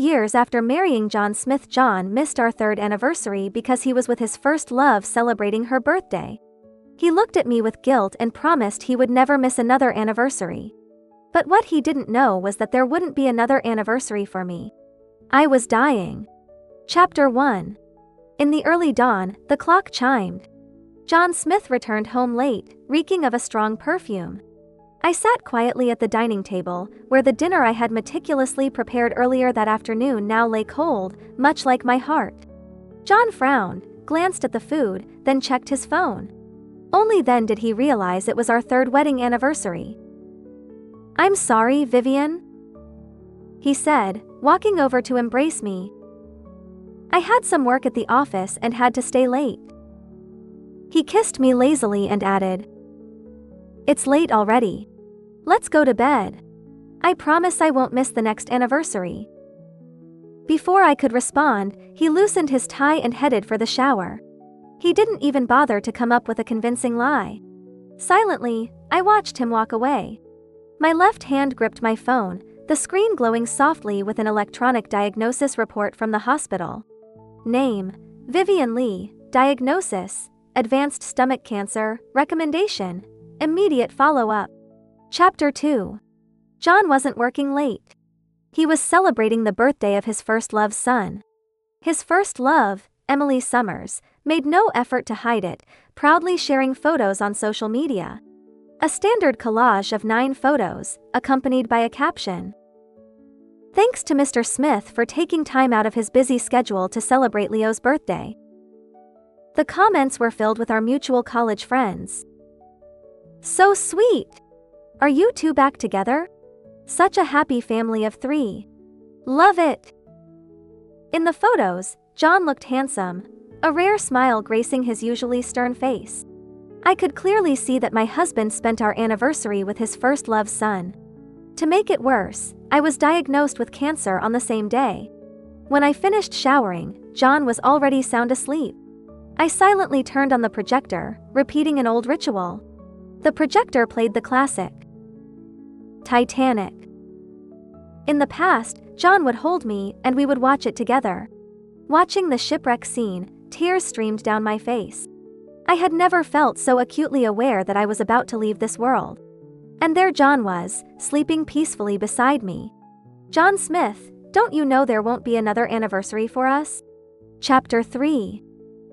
years after marrying John Smith, John missed our third anniversary because he was with his first love celebrating her birthday. He looked at me with guilt and promised he would never miss another anniversary. But what he didn't know was that there wouldn't be another anniversary for me. I was dying. Chapter 1. In the early dawn, the clock chimed. John Smith returned home late, reeking of a strong perfume. I sat quietly at the dining table, where the dinner I had meticulously prepared earlier that afternoon now lay cold, much like my heart. John frowned, glanced at the food, then checked his phone. Only then did he realize it was our third wedding anniversary. "I'm sorry, Vivian," he said, walking over to embrace me. "I had some work at the office and had to stay late." He kissed me lazily and added, "It's late already. Let's go to bed. I promise I won't miss the next anniversary." Before I could respond, he loosened his tie and headed for the shower. He didn't even bother to come up with a convincing lie. Silently, I watched him walk away. My left hand gripped my phone, the screen glowing softly with an electronic diagnosis report from the hospital. Name: Vivian Lee. Diagnosis: advanced stomach cancer. Recommendation: immediate follow-up. Chapter 2. John wasn't working late. He was celebrating the birthday of his first love's son. His first love, Emily Summers, made no effort to hide it, proudly sharing photos on social media. A standard collage of 9 photos, accompanied by a caption. "Thanks to Mr. Smith for taking time out of his busy schedule to celebrate Leo's birthday." The comments were filled with our mutual college friends. "So sweet! Are you two back together? Such a happy family of 3. Love it!" In the photos, John looked handsome, a rare smile gracing his usually stern face. I could clearly see that my husband spent our anniversary with his first love's son. To make it worse, I was diagnosed with cancer on the same day. When I finished showering, John was already sound asleep. I silently turned on the projector, repeating an old ritual. The projector played the classic Titanic. In the past, John would hold me and we would watch it together. Watching the shipwreck scene, tears streamed down my face. I had never felt so acutely aware that I was about to leave this world. And there John was, sleeping peacefully beside me. "John Smith, don't you know there won't be another anniversary for us?" Chapter 3.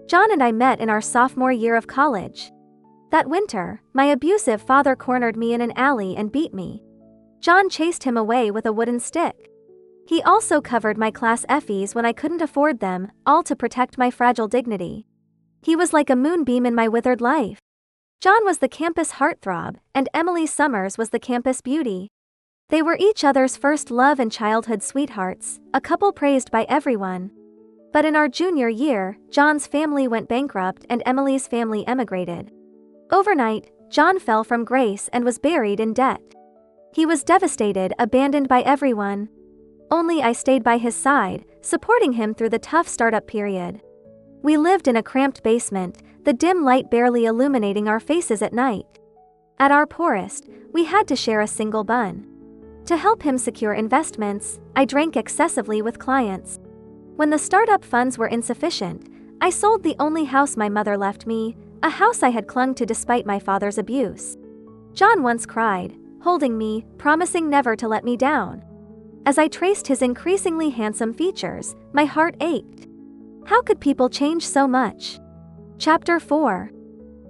John and I met in our sophomore year of college. That winter, my abusive father cornered me in an alley and beat me. John chased him away with a wooden stick. He also covered my class F's when I couldn't afford them, all to protect my fragile dignity. He was like a moonbeam in my withered life. John was the campus heartthrob, and Emily Summers was the campus beauty. They were each other's first love and childhood sweethearts, a couple praised by everyone. But in our junior year, John's family went bankrupt and Emily's family emigrated. Overnight, John fell from grace and was buried in debt. He was devastated, abandoned by everyone. Only I stayed by his side, supporting him through the tough startup period. We lived in a cramped basement, the dim light barely illuminating our faces at night. At our poorest, we had to share a single bun. To help him secure investments, I drank excessively with clients. When the startup funds were insufficient, I sold the only house my mother left me, a house I had clung to despite my father's abuse. John once cried, holding me, promising never to let me down. As I traced his increasingly handsome features, my heart ached. How could people change so much? Chapter 4.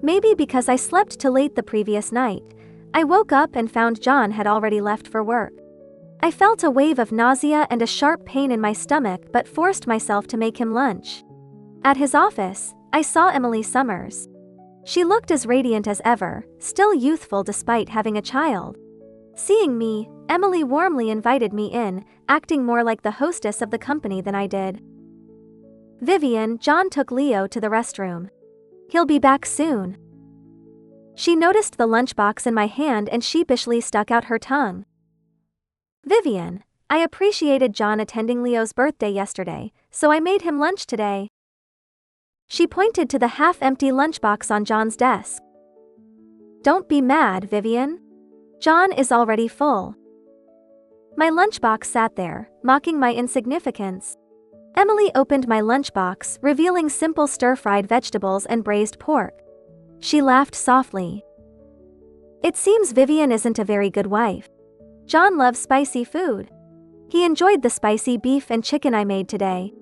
Maybe because I slept too late the previous night, I woke up and found John had already left for work. I felt a wave of nausea and a sharp pain in my stomach but forced myself to make him lunch. At his office, I saw Emily Summers. She looked as radiant as ever, still youthful despite having a child. Seeing me, Emily warmly invited me in, acting more like the hostess of the company than I did. "Vivian, John took Leo to the restroom. He'll be back soon." She noticed the lunchbox in my hand and sheepishly stuck out her tongue. "Vivian, I appreciated John attending Leo's birthday yesterday, so I made him lunch today." She pointed to the half-empty lunchbox on John's desk. "Don't be mad, Vivian. John is already full." My lunchbox sat there, mocking my insignificance. Emily opened my lunchbox, revealing simple stir-fried vegetables and braised pork. She laughed softly. It seems Vivian isn't a very good wife. John loves spicy food. He enjoyed the spicy beef and chicken I made today.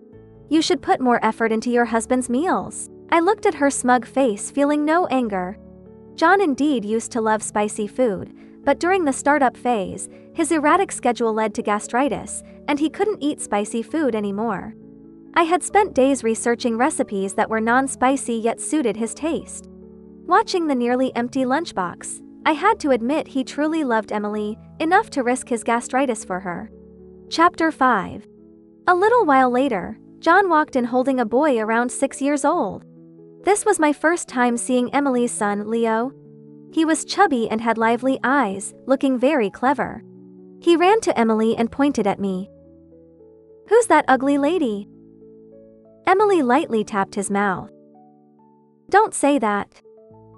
You should put more effort into your husband's meals. I looked at her smug face, feeling no anger. John indeed used to love spicy food, but during the startup phase, his erratic schedule led to gastritis, and he couldn't eat spicy food anymore. I had spent days researching recipes that were non-spicy yet suited his taste. Watching the nearly empty lunchbox, I had to admit he truly loved Emily, enough to risk his gastritis for her. Chapter 5. A little while later, John walked in holding a boy around 6 years old. This was my first time seeing Emily's son, Leo. He was chubby and had lively eyes, looking very clever. He ran to Emily and pointed at me. "Who's that ugly lady?" Emily lightly tapped his mouth. "Don't say that.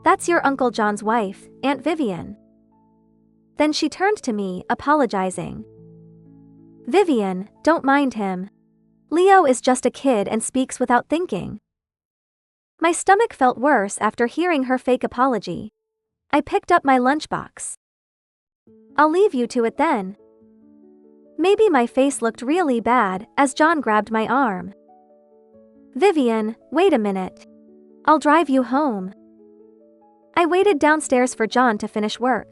That's your Uncle John's wife, Aunt Vivian." Then she turned to me, apologizing. "Vivian, don't mind him. Leo is just a kid and speaks without thinking." My stomach felt worse after hearing her fake apology. I picked up my lunchbox. "I'll leave you to it then." Maybe my face looked really bad as John grabbed my arm. "Vivian, wait a minute. I'll drive you home." I waited downstairs for John to finish work.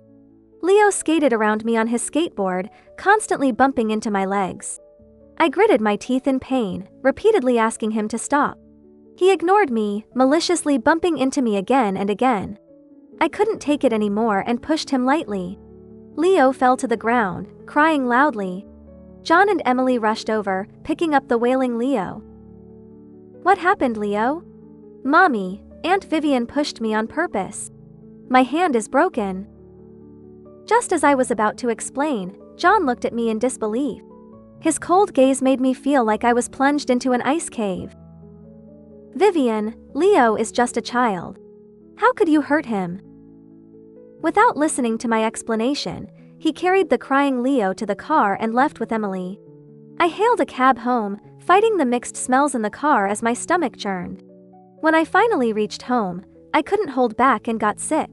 Leo skated around me on his skateboard, constantly bumping into my legs. I gritted my teeth in pain, repeatedly asking him to stop. He ignored me, maliciously bumping into me again and again. I couldn't take it anymore and pushed him lightly. Leo fell to the ground, crying loudly. John and Emily rushed over, picking up the wailing Leo. "What happened, Leo?" "Mommy, Aunt Vivian pushed me on purpose. My hand is broken." Just as I was about to explain, John looked at me in disbelief. His cold gaze made me feel like I was plunged into an ice cave. "Vivian, Leo is just a child. How could you hurt him?" Without listening to my explanation, he carried the crying Leo to the car and left with Emily. I hailed a cab home, fighting the mixed smells in the car as my stomach churned. When I finally reached home, I couldn't hold back and got sick.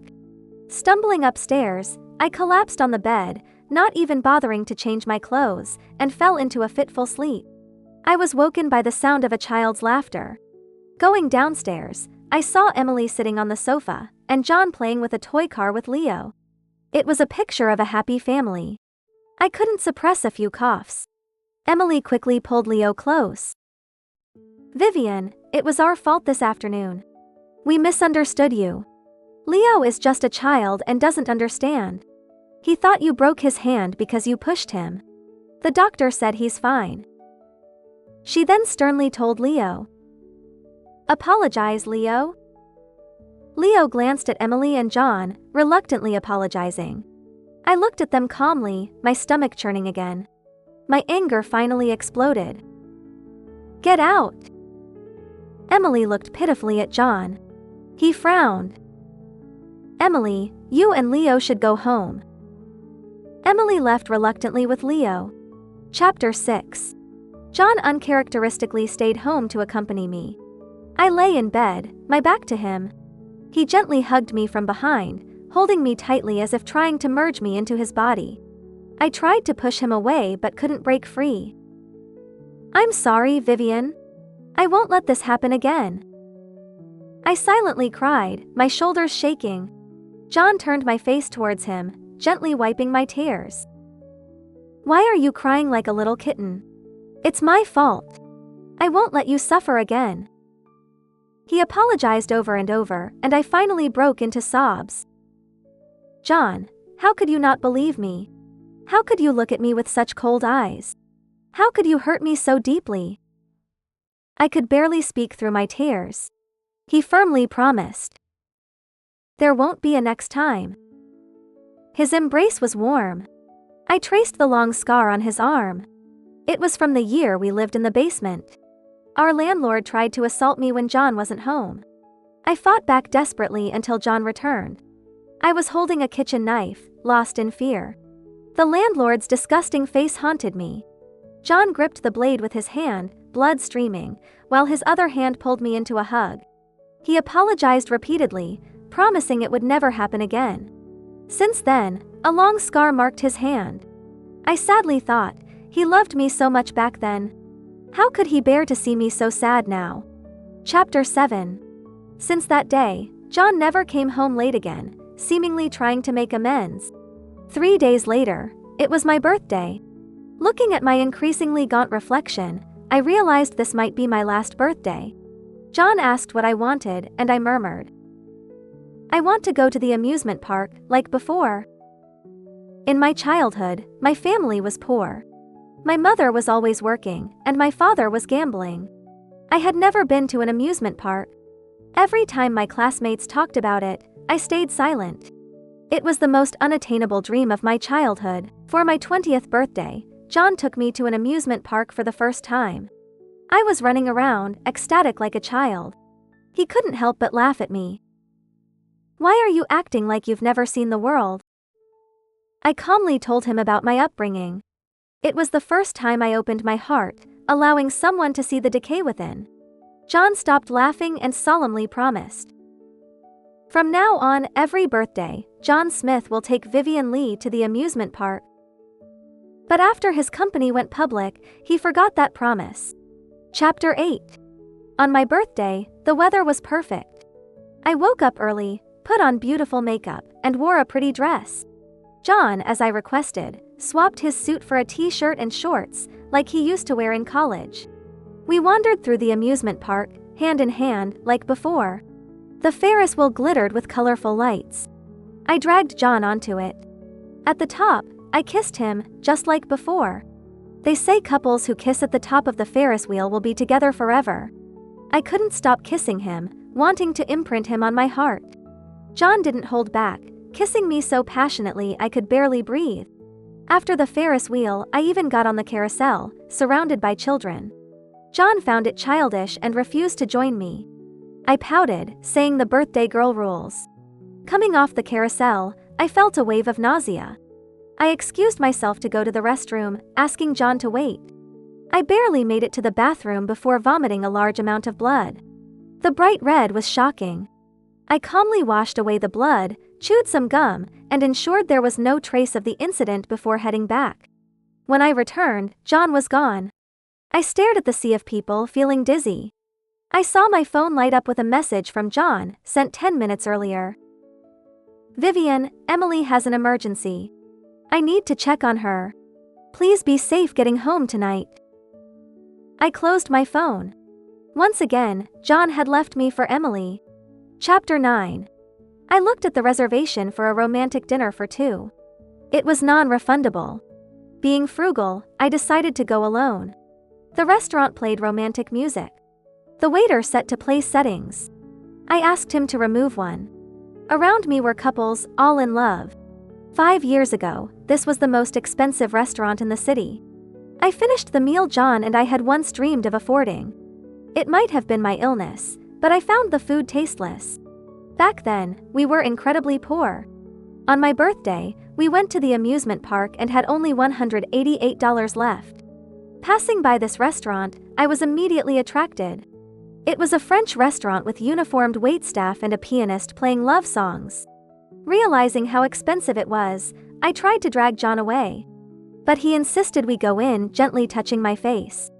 Stumbling upstairs, I collapsed on the bed, not even bothering to change my clothes, and fell into a fitful sleep. I was woken by the sound of a child's laughter. Going downstairs, I saw Emily sitting on the sofa, and John playing with a toy car with Leo. It was a picture of a happy family. I couldn't suppress a few coughs. Emily quickly pulled Leo close. "Vivian, it was our fault this afternoon. We misunderstood you. Leo is just a child and doesn't understand. He thought you broke his hand because you pushed him. The doctor said he's fine." She then sternly told Leo. "Apologize, Leo." Leo glanced at Emily and John, reluctantly apologizing. I looked at them calmly, my stomach churning again. My anger finally exploded. "Get out!" Emily looked pitifully at John. He frowned. "Emily, you and Leo should go home." Emily left reluctantly with Leo. Chapter 6. John uncharacteristically stayed home to accompany me. I lay in bed, my back to him. He gently hugged me from behind, holding me tightly as if trying to merge me into his body. I tried to push him away but couldn't break free. "I'm sorry, Vivian. I won't let this happen again." I silently cried, my shoulders shaking. John turned my face towards him, gently wiping my tears. "Why are you crying like a little kitten? It's my fault. I won't let you suffer again." He apologized over and over, and I finally broke into sobs. "John, how could you not believe me? How could you look at me with such cold eyes? How could you hurt me so deeply?" I could barely speak through my tears. He firmly promised. "There won't be a next time." His embrace was warm. I traced the long scar on his arm. It was from the year we lived in the basement. Our landlord tried to assault me when John wasn't home. I fought back desperately until John returned. I was holding a kitchen knife, lost in fear. The landlord's disgusting face haunted me. John gripped the blade with his hand, blood streaming, while his other hand pulled me into a hug. He apologized repeatedly, promising it would never happen again. Since then, a long scar marked his hand. I sadly thought, he loved me so much back then. How could he bear to see me so sad now? Chapter 7. Since that day, John never came home late again, seemingly trying to make amends. 3 days later, it was my birthday. Looking at my increasingly gaunt reflection, I realized this might be my last birthday. John asked what I wanted, and I murmured, "I want to go to the amusement park, like before." In my childhood, my family was poor. My mother was always working, and my father was gambling. I had never been to an amusement park. Every time my classmates talked about it, I stayed silent. It was the most unattainable dream of my childhood. For my 20th birthday, John took me to an amusement park for the first time. I was running around, ecstatic like a child. He couldn't help but laugh at me. "Why are you acting like you've never seen the world?" I calmly told him about my upbringing. It was the first time I opened my heart, allowing someone to see the decay within. John stopped laughing and solemnly promised, "From now on, every birthday, John Smith will take Vivian Lee to the amusement park." But after his company went public, he forgot that promise. Chapter 8. On my birthday, the weather was perfect. I woke up early, put on beautiful makeup, and wore a pretty dress. John, as I requested, swapped his suit for a t-shirt and shorts, like he used to wear in college. We wandered through the amusement park, hand in hand, like before. The Ferris wheel glittered with colorful lights. I dragged John onto it. At the top, I kissed him, just like before. They say couples who kiss at the top of the Ferris wheel will be together forever. I couldn't stop kissing him, wanting to imprint him on my heart. John didn't hold back, kissing me so passionately I could barely breathe. After the Ferris wheel, I even got on the carousel, surrounded by children. John found it childish and refused to join me. I pouted, saying the birthday girl rules. Coming off the carousel, I felt a wave of nausea. I excused myself to go to the restroom, asking John to wait. I barely made it to the bathroom before vomiting a large amount of blood. The bright red was shocking. I calmly washed away the blood, chewed some gum, and ensured there was no trace of the incident before heading back. When I returned, John was gone. I stared at the sea of people, feeling dizzy. I saw my phone light up with a message from John, sent 10 minutes earlier. "Vivian, Emily has an emergency. I need to check on her. Please be safe getting home tonight." I closed my phone. Once again, John had left me for Emily. Chapter 9. I looked at the reservation for a romantic dinner for two. It was non-refundable. Being frugal, I decided to go alone. The restaurant played romantic music. The waiter set to play settings. I asked him to remove one. Around me were couples, all in love. 5 years ago, this was the most expensive restaurant in the city. I finished the meal John and I had once dreamed of affording. It might have been my illness, but I found the food tasteless. Back then, we were incredibly poor. On my birthday, we went to the amusement park and had only $188 left. Passing by this restaurant, I was immediately attracted. It was a French restaurant with uniformed waitstaff and a pianist playing love songs. Realizing how expensive it was, I tried to drag John away. But he insisted we go in, gently touching my face.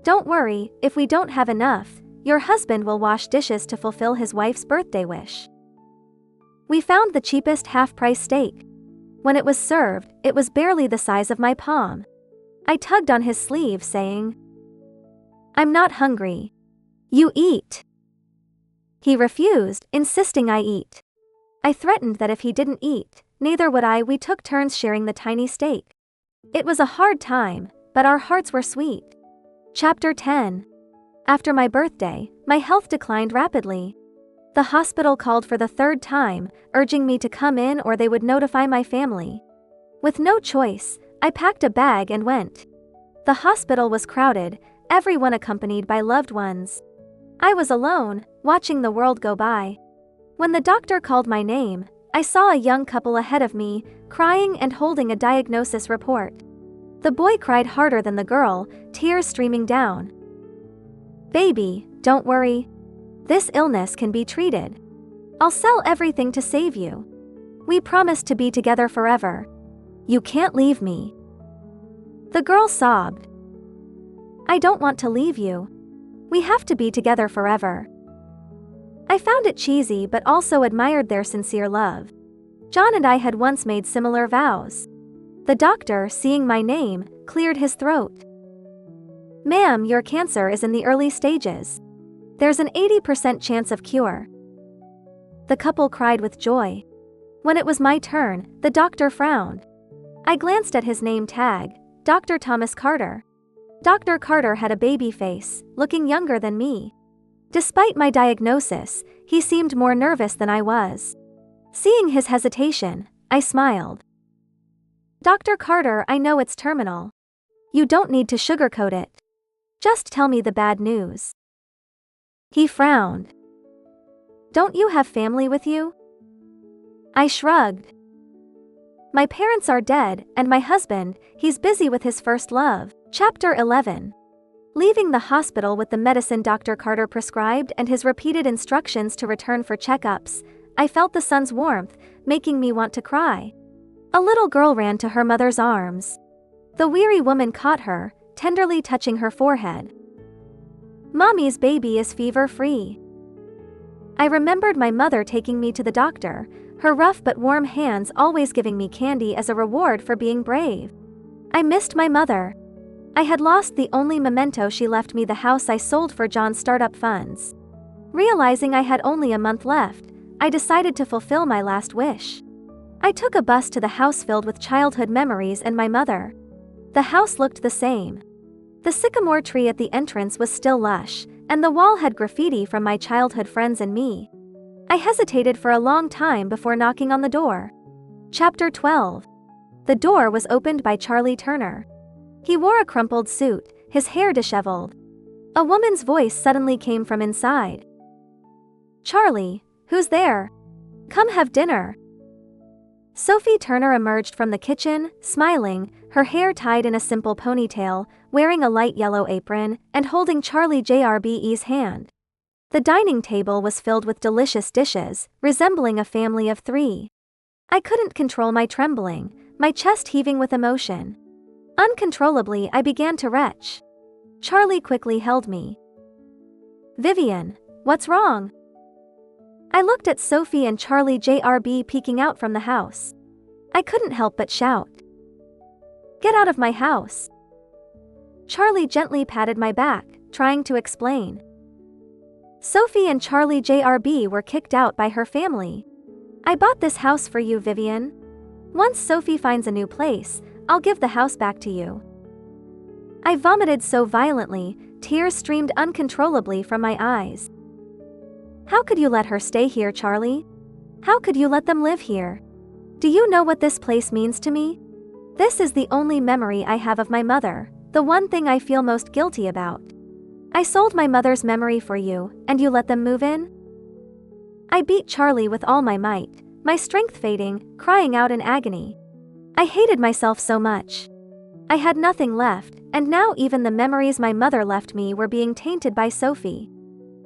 "Don't worry, if we don't have enough, your husband will wash dishes to fulfill his wife's birthday wish." We found the cheapest half-price steak. When it was served, it was barely the size of my palm. I tugged on his sleeve, saying, "I'm not hungry. You eat." He refused, insisting I eat. I threatened that if he didn't eat, neither would I. We took turns sharing the tiny steak. It was a hard time, but our hearts were sweet. Chapter 10. After my birthday, my health declined rapidly. The hospital called for the third time, urging me to come in or they would notify my family. With no choice, I packed a bag and went. The hospital was crowded, everyone accompanied by loved ones. I was alone, watching the world go by. When the doctor called my name, I saw a young couple ahead of me, crying and holding a diagnosis report. The boy cried harder than the girl, tears streaming down. "Baby, don't worry. This illness can be treated. I'll sell everything to save you. We promise to be together forever. You can't leave me." The girl sobbed. "I don't want to leave you. We have to be together forever." I found it cheesy but also admired their sincere love. John and I had once made similar vows. The doctor, seeing my name, cleared his throat. "Ma'am, your cancer is in the early stages. There's an 80% chance of cure." The couple cried with joy. When it was my turn, the doctor frowned. I glanced at his name tag, Dr. Thomas Carter. Dr. Carter had a baby face, looking younger than me. Despite my diagnosis, he seemed more nervous than I was. Seeing his hesitation, I smiled. "Dr. Carter, I know it's terminal. You don't need to sugarcoat it. Just tell me the bad news." He frowned. "Don't you have family with you?" I shrugged. "My parents are dead, and my husband, he's busy with his first love." Chapter 11. Leaving the hospital with the medicine Dr. Carter prescribed and his repeated instructions to return for checkups, I felt the sun's warmth, making me want to cry. A little girl ran to her mother's arms. The weary woman caught her, tenderly touching her forehead. "Mommy's baby is fever-free." I remembered my mother taking me to the doctor, her rough but warm hands always giving me candy as a reward for being brave. I missed my mother. I had lost the only memento she left me, the house I sold for John's startup funds. Realizing I had only a month left, I decided to fulfill my last wish. I took a bus to the house filled with childhood memories and my mother. The house looked the same. The sycamore tree at the entrance was still lush, and the wall had graffiti from my childhood friends and me. I hesitated for a long time before knocking on the door. Chapter 12. The door was opened by Charlie Turner. He wore a crumpled suit, his hair disheveled. A woman's voice suddenly came from inside. "Charlie, who's there? Come have dinner." Sophie Turner emerged from the kitchen, smiling, her hair tied in a simple ponytail, wearing a light yellow apron, and holding Charlie JRBE's hand. The dining table was filled with delicious dishes, resembling a family of 3. I couldn't control my trembling, my chest heaving with emotion. Uncontrollably, I began to retch. Charlie quickly held me. "Vivian, what's wrong?" I looked at Sophie and Charlie JRB peeking out from the house. I couldn't help but shout. "Get out of my house." Charlie gently patted my back, trying to explain. Sophie and Charlie JRB were kicked out by her family. "I bought this house for you, Vivian. Once Sophie finds a new place, I'll give the house back to you." I vomited so violently, tears streamed uncontrollably from my eyes. "How could you let her stay here, Charlie? How could you let them live here? Do you know what this place means to me? This is the only memory I have of my mother, the one thing I feel most guilty about. I sold my mother's memory for you, and you let them move in?" I beat Charlie with all my might, my strength fading, crying out in agony. I hated myself so much. I had nothing left, and now even the memories my mother left me were being tainted by Sophie.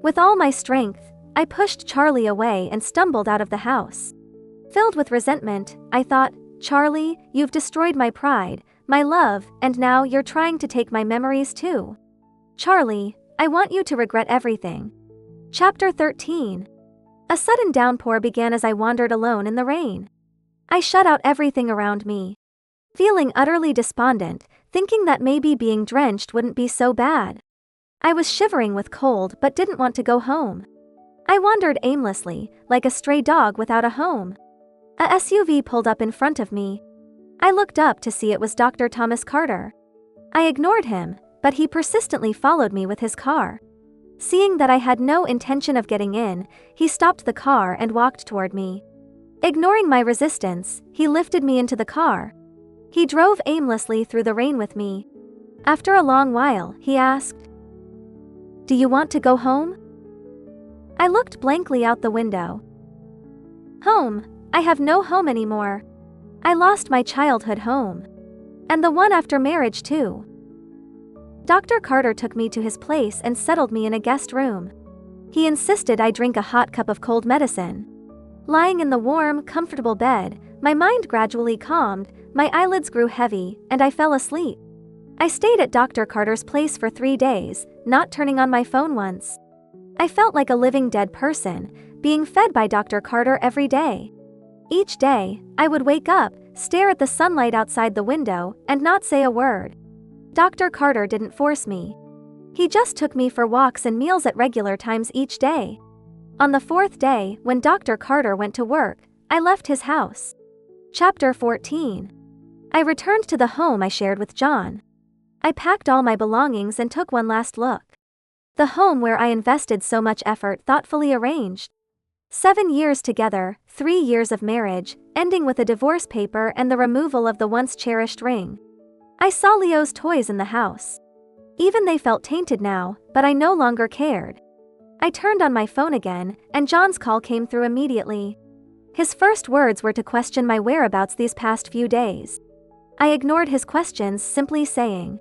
With all my strength, I pushed Charlie away and stumbled out of the house. Filled with resentment, I thought, "Charlie, you've destroyed my pride, my love, and now you're trying to take my memories too. Charlie, I want you to regret everything." Chapter 13. A sudden downpour began as I wandered alone in the rain. I shut out everything around me. Feeling utterly despondent, thinking that maybe being drenched wouldn't be so bad. I was shivering with cold but didn't want to go home. I wandered aimlessly, like a stray dog without a home. A SUV pulled up in front of me. I looked up to see it was Dr. Thomas Carter. I ignored him, but he persistently followed me with his car. Seeing that I had no intention of getting in, he stopped the car and walked toward me. Ignoring my resistance, he lifted me into the car. He drove aimlessly through the rain with me. After a long while, he asked, "Do you want to go home?" I looked blankly out the window. "Home? I have no home anymore. I lost my childhood home. And the one after marriage too. Dr. Carter took me to his place and settled me in a guest room. He insisted I drink a hot cup of cold medicine. Lying in the warm, comfortable bed, my mind gradually calmed, my eyelids grew heavy, and I fell asleep. I stayed at Dr. Carter's place for 3 days, not turning on my phone once. I felt like a living dead person, being fed by Dr. Carter every day. Each day, I would wake up, stare at the sunlight outside the window, and not say a word. Dr. Carter didn't force me. He just took me for walks and meals at regular times each day. On the 4th day, when Dr. Carter went to work, I left his house. Chapter 14. I returned to the home I shared with John. I packed all my belongings and took one last look. The home where I invested so much effort thoughtfully arranged. 7 years together, 3 years of marriage, ending with a divorce paper and the removal of the once cherished ring. I saw Leo's toys in the house. Even they felt tainted now, but I no longer cared. I turned on my phone again, and John's call came through immediately. His first words were to question my whereabouts these past few days. I ignored his questions, simply saying,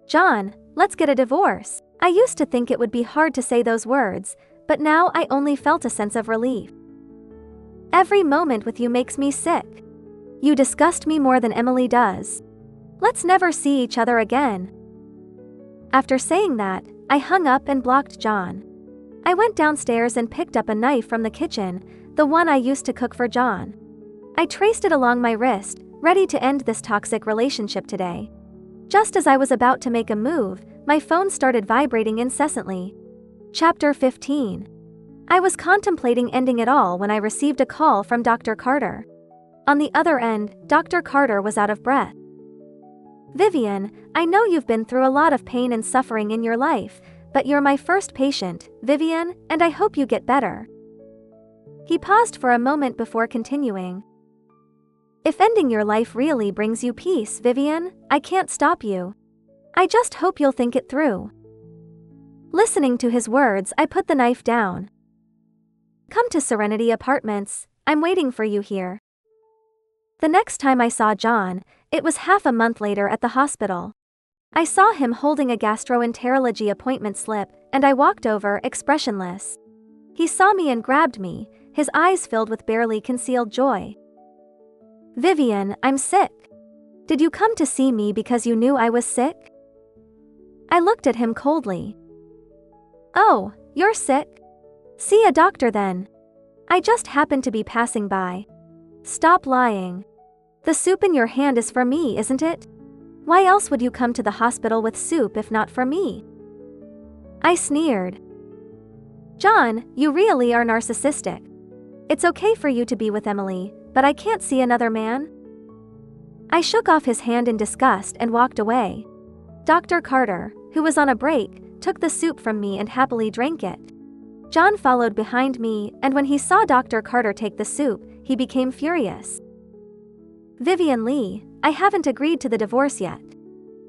"John, let's get a divorce." I used to think it would be hard to say those words, but now I only felt a sense of relief. "Every moment with you makes me sick. You disgust me more than Emily does. Let's never see each other again." After saying that, I hung up and blocked John. I went downstairs and picked up a knife from the kitchen, the one I used to cook for John. I traced it along my wrist, ready to end this toxic relationship today. Just as I was about to make a move, my phone started vibrating incessantly. Chapter 15. I was contemplating ending it all when I received a call from Dr. Carter. On the other end, Dr. Carter was out of breath. "Vivian, I know you've been through a lot of pain and suffering in your life, but you're my first patient, Vivian, and I hope you get better." He paused for a moment before continuing. "If ending your life really brings you peace, Vivian, I can't stop you. I just hope you'll think it through." Listening to his words, I put the knife down. "Come to Serenity Apartments, I'm waiting for you here." The next time I saw John, it was half a month later at the hospital. I saw him holding a gastroenterology appointment slip, and I walked over, expressionless. He saw me and grabbed me, his eyes filled with barely concealed joy. "Vivian, I'm sick. Did you come to see me because you knew I was sick?" I looked at him coldly. "Oh, you're sick? See a doctor then. I just happened to be passing by. Stop lying. The soup in your hand is for me, isn't it? Why else would you come to the hospital with soup if not for me?" I sneered. "John, you really are narcissistic. It's okay for you to be with Emily, but I can't see another man." I shook off his hand in disgust and walked away. Dr. Carter, who was on a break, took the soup from me and happily drank it. John followed behind me, and when he saw Dr. Carter take the soup, he became furious. "Vivian Lee, I haven't agreed to the divorce yet.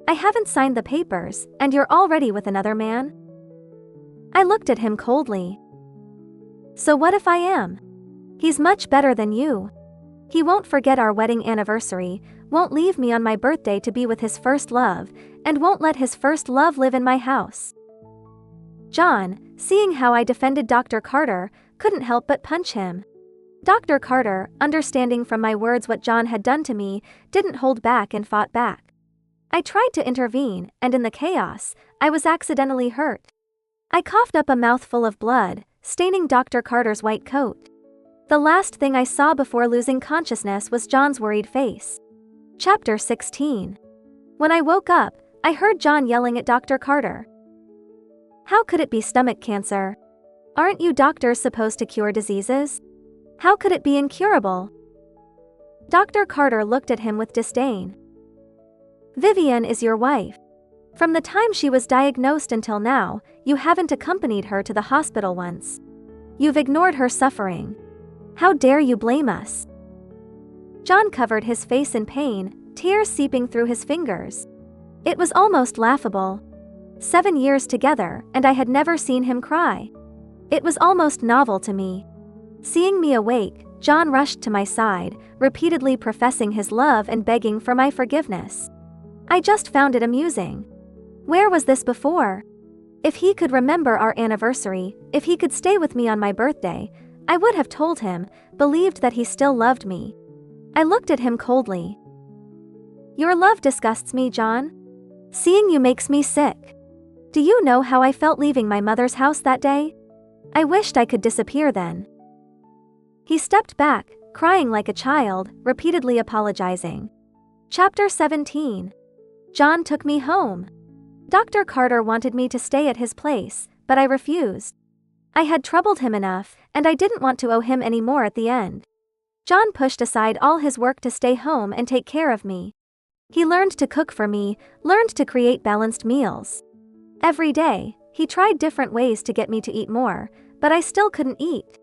I haven't signed the papers, and you're already with another man?" I looked at him coldly. "So what if I am? He's much better than you. He won't forget our wedding anniversary, won't leave me on my birthday to be with his first love, and won't let his first love live in my house." John, seeing how I defended Dr. Carter, couldn't help but punch him. Dr. Carter, understanding from my words what John had done to me, didn't hold back and fought back. I tried to intervene, and in the chaos, I was accidentally hurt. I coughed up a mouthful of blood, staining Dr. Carter's white coat. The last thing I saw before losing consciousness was John's worried face. Chapter 16. When I woke up, I heard John yelling at Dr. Carter. "How could it be stomach cancer? Aren't you doctors supposed to cure diseases? How could it be incurable?" Dr. Carter looked at him with disdain. "Vivian is your wife. From the time she was diagnosed until now, you haven't accompanied her to the hospital once. You've ignored her suffering. How dare you blame us?" John covered his face in pain, tears seeping through his fingers. It was almost laughable. 7 years together, and I had never seen him cry. It was almost novel to me. Seeing me awake, John rushed to my side, repeatedly professing his love and begging for my forgiveness. I just found it amusing. Where was this before? If he could remember our anniversary, if he could stay with me on my birthday, I would have told him, believed that he still loved me. I looked at him coldly. Your love disgusts me, John. Seeing you makes me sick. Do you know how I felt leaving my mother's house that day? I wished I could disappear then. He stepped back, crying like a child, repeatedly apologizing. Chapter 17. John took me home. Dr. Carter wanted me to stay at his place, but I refused. I had troubled him enough, and I didn't want to owe him any more at the end. John pushed aside all his work to stay home and take care of me. He learned to cook for me, learned to create balanced meals. Every day, he tried different ways to get me to eat more, but I still couldn't eat.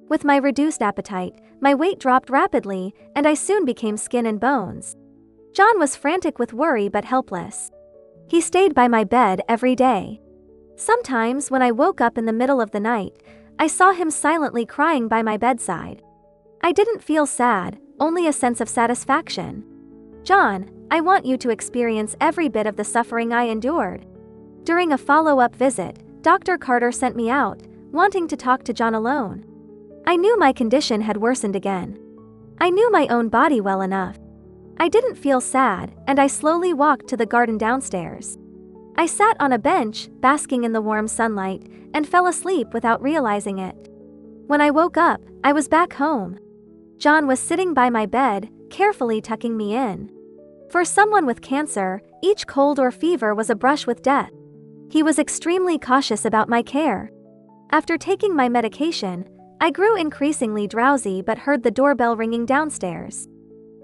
With my reduced appetite, my weight dropped rapidly, and I soon became skin and bones. John was frantic with worry but helpless. He stayed by my bed every day. Sometimes when I woke up in the middle of the night, I saw him silently crying by my bedside. I didn't feel sad, only a sense of satisfaction. John, I want you to experience every bit of the suffering I endured. During a follow-up visit, Dr. Carter sent me out, wanting to talk to John alone. I knew my condition had worsened again. I knew my own body well enough. I didn't feel sad, and I slowly walked to the garden downstairs. I sat on a bench, basking in the warm sunlight, and fell asleep without realizing it. When I woke up, I was back home. John was sitting by my bed, carefully tucking me in. For someone with cancer, each cold or fever was a brush with death. He was extremely cautious about my care. After taking my medication, I grew increasingly drowsy but heard the doorbell ringing downstairs.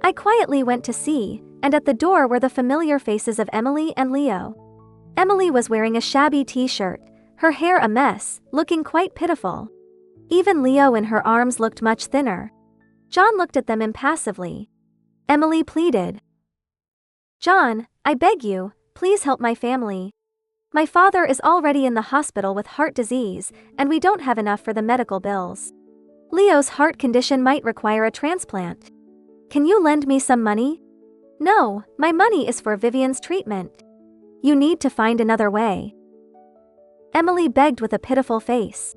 I quietly went to see, and at the door were the familiar faces of Emily and Leo. Emily was wearing a shabby t-shirt, her hair a mess, looking quite pitiful. Even Leo in her arms looked much thinner. John looked at them impassively. Emily pleaded. John, I beg you, please help my family. My father is already in the hospital with heart disease, and we don't have enough for the medical bills. Leo's heart condition might require a transplant. Can you lend me some money? No, my money is for Vivian's treatment. You need to find another way. Emily begged with a pitiful face.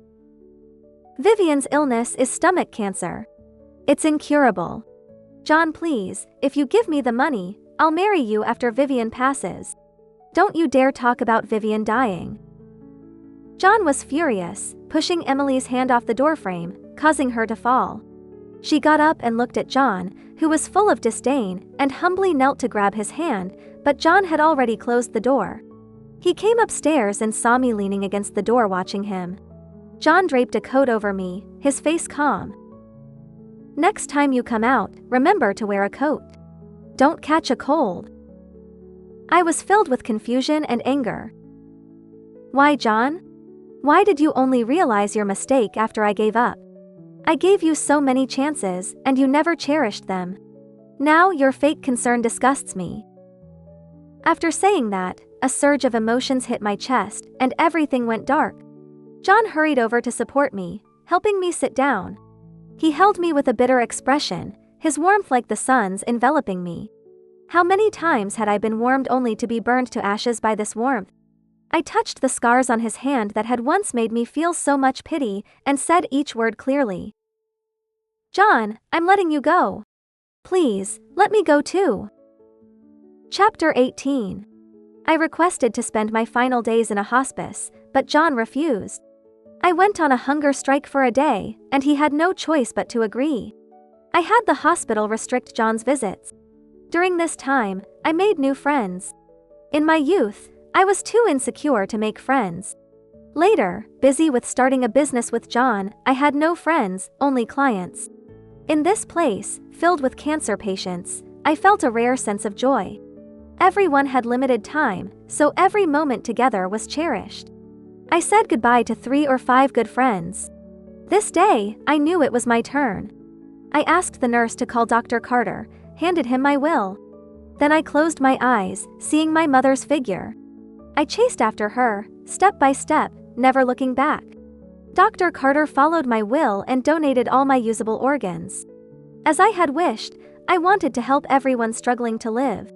Vivian's illness is stomach cancer. It's incurable. John, please, if you give me the money, I'll marry you after Vivian passes. Don't you dare talk about Vivian dying. John was furious, pushing Emily's hand off the doorframe, causing her to fall. She got up and looked at John, who was full of disdain, and humbly knelt to grab his hand, but John had already closed the door. He came upstairs and saw me leaning against the door watching him. John draped a coat over me, his face calm. Next time you come out, remember to wear a coat. Don't catch a cold. I was filled with confusion and anger. Why, John? Why did you only realize your mistake after I gave up? I gave you so many chances, and you never cherished them. Now your fake concern disgusts me. After saying that, a surge of emotions hit my chest, and everything went dark. John hurried over to support me, helping me sit down. He held me with a bitter expression, his warmth like the sun's enveloping me. How many times had I been warmed only to be burned to ashes by this warmth? I touched the scars on his hand that had once made me feel so much pity, and said each word clearly. John, I'm letting you go. Please, let me go too. Chapter 18. I requested to spend my final days in a hospice, but John refused. I went on a hunger strike for a day, and he had no choice but to agree. I had the hospital restrict John's visits. During this time, I made new friends. In my youth, I was too insecure to make friends. Later, busy with starting a business with John, I had no friends, only clients. In this place, filled with cancer patients, I felt a rare sense of joy. Everyone had limited time, so every moment together was cherished. I said goodbye to 3 or 5 good friends. This day, I knew it was my turn. I asked the nurse to call Dr. Carter, handed him my will. Then I closed my eyes, seeing my mother's figure. I chased after her, step by step, never looking back. Dr. Carter followed my will and donated all my usable organs. As I had wished, I wanted to help everyone struggling to live.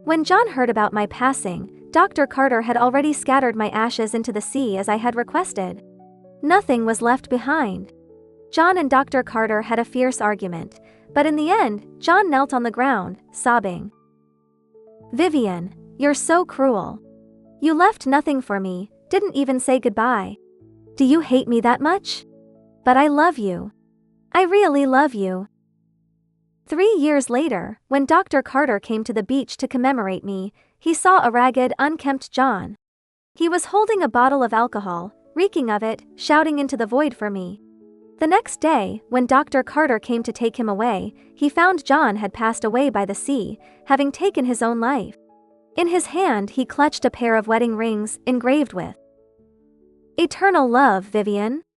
When John heard about my passing, Dr. Carter had already scattered my ashes into the sea as I had requested. Nothing was left behind. John and Dr. Carter had a fierce argument, but in the end, John knelt on the ground, sobbing. "Vivian, you're so cruel. You left nothing for me, didn't even say goodbye. Do you hate me that much? But I love you. I really love you." 3 years later, when Dr. Carter came to the beach to commemorate me, he saw a ragged, unkempt John. He was holding a bottle of alcohol, reeking of it, shouting into the void for me. The next day, when Dr. Carter came to take him away, he found John had passed away by the sea, having taken his own life. In his hand he clutched a pair of wedding rings, engraved with "Eternal love, Vivian."